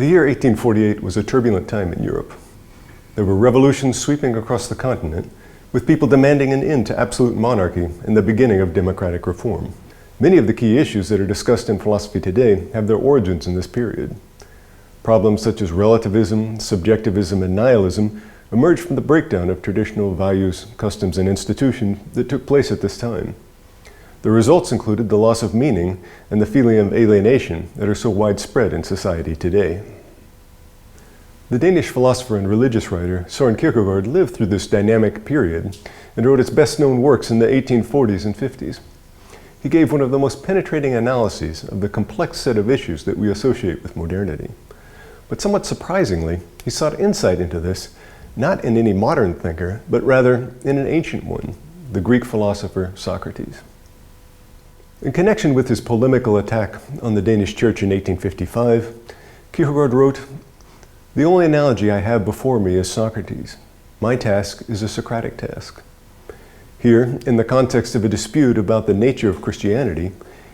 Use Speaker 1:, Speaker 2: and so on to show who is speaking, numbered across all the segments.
Speaker 1: The year 1848 was a turbulent time in Europe. There were revolutions sweeping across the continent, with people demanding an end to absolute monarchy and the beginning of democratic reform. Many of the key issues that are discussed in philosophy today have their origins in this period. Problems such as relativism, subjectivism, and nihilism emerged from the breakdown of traditional values, customs, and institutions that took place at this time. The results included the loss of meaning and the feeling of alienation that are so widespread in society today. The Danish philosopher and religious writer Søren Kierkegaard lived through this dynamic period and wrote his best-known works in the 1840s and 50s. He gave one of the most penetrating analyses of the complex set of issues that we associate with modernity. But somewhat surprisingly, he sought insight into this not in any modern thinker, but rather in an ancient one, the Greek philosopher Socrates. In connection with his polemical attack on the Danish church in 1855, Kierkegaard wrote, "The only analogy I have before me is Socrates. My task is a Socratic task." Here, in the context of a dispute about the nature of Christianity,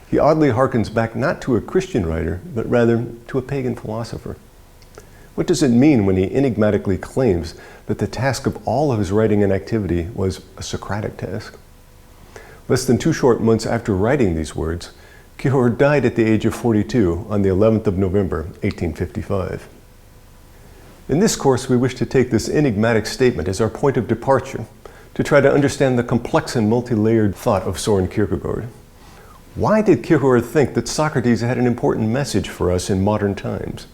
Speaker 1: he oddly harkens back not to a Christian writer, but rather to a pagan philosopher. What does it mean when he enigmatically claims that the task of all of his writing and activity was a Socratic task? Less than 2 short months after writing these words, Kierkegaard died at the age of 42 on the 11th of November, 1855. In this course, we wish to take this enigmatic statement as our point of departure to try to understand the complex and multi-layered thought of Søren Kierkegaard. Why did Kierkegaard think that Socrates had an important message for us in modern times?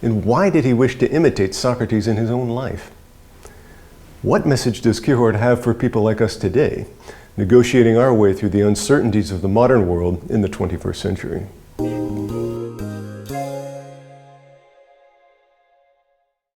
Speaker 1: And why did he wish to imitate Socrates in his own life? What message does Kierkegaard have for people like us today, negotiating our way through the uncertainties of the modern world in the 21st century?